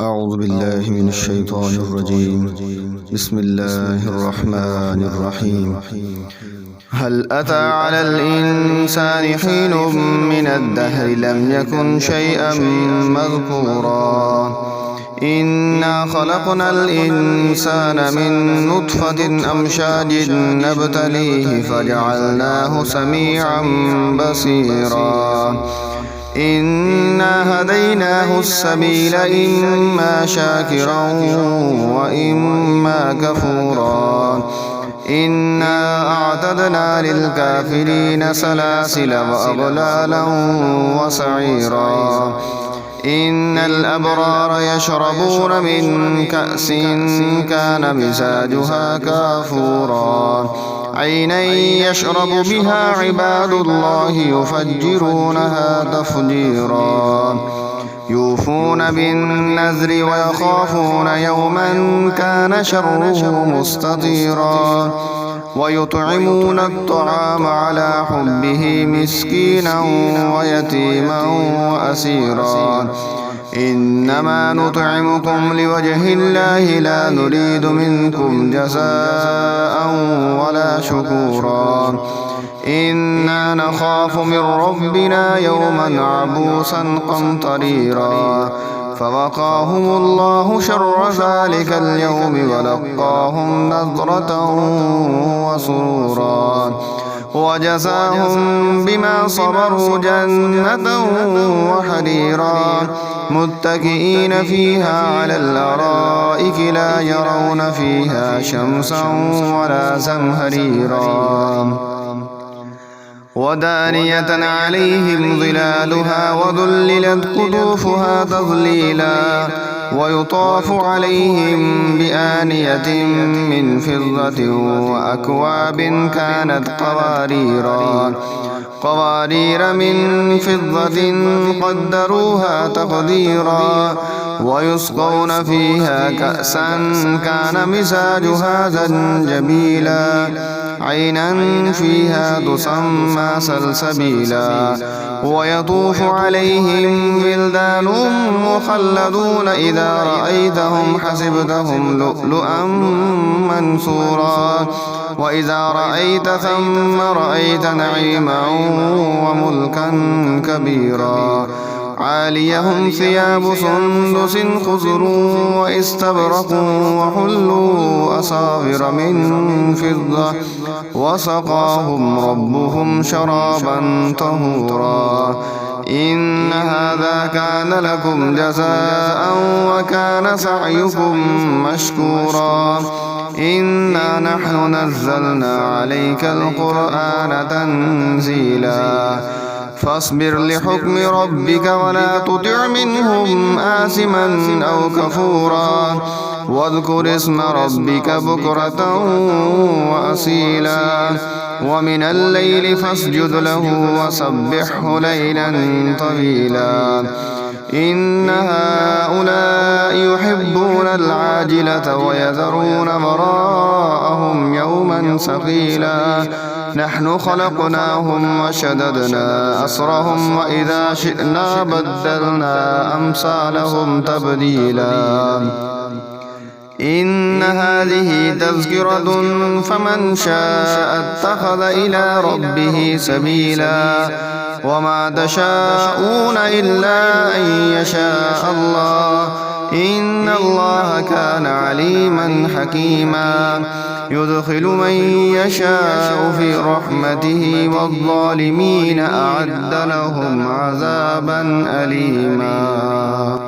أعوذ بالله من الشيطان الرجيم. بسم الله الرحمن الرحيم. هل أتى على الإنسان حين من الدهر لم يكن شيئا مذكورا إنا خلقنا الإنسان من نطفة أمشاج نبتليه فجعلناه سميعا بصيرا إنا هديناه السبيل إما شاكرا وإما كفورا إنا أعتدنا للكافرين سلاسل وأغلالا وسعيرا إن الأبرار يشربون من كأس كان مزاجها كافورا عينا يشرب بها عباد الله يفجرونها تفجيرا يوفون بالنذر ويخافون يوما كان شره مستطيرا ويطعمون الطعام على حبه مسكينا ويتيما وأسيرا إنما نطعمكم لوجه الله لا نريد منكم جزاء ولا شكورا إنا نخاف من ربنا يوما عبوسا قمطريرا فوقاهم الله شر ذلك اليوم ولقاهم نضرة وسرورا وجزاهم بما صبروا جنة وحريرا متكئين فيها على الأرائك لا يرون فيها شمسا ولا زمهريرا ودانية عليهم ظلالها وذللت قطوفها تظليلا ويطاف عليهم بآنية من فضة وأكواب كانت قوارير من فضة قدروها تقديرا ويسقون فيها كأسا كان مزاجها زنجبيلا عينا فيها تسمى سلسبيلا ويطوف عليهم ولدان مخلدون إذا رأيتهم حسبتهم لؤلؤا منثورا وإذا رأيت ثم رأيت نعيما وملكا كبيرا عاليهم ثياب سندس خضر واستبرق وحلوا أساور من فضة وسقاهم ربهم شرابا طهورا إن هذا كان لكم جزاء وكان سعيكم مشكورا إنا نحن نزلنا عليك القرآن تنزيلا فاصبر لحكم ربك ولا تطع منهم آثما أو كفورا واذكر اسم ربك بكرة وأصيلا ومن الليل فاسجد له وسبحه ليلا طويلا إن هؤلاء يحبون العاجلة ويذرون وراءهم يوما ثقيلا نحن خلقناهم وشددنا أسرهم وإذا شئنا بدلنا أمثالهم تبديلا إن هذه تذكرة فمن شاء اتخذ إلى ربه سبيلا وما تشاءون إلا أن يشاء الله إن الله كان عليما حكيما يدخل من يشاء في رحمته والظالمين أعد لهم عذابا أليما.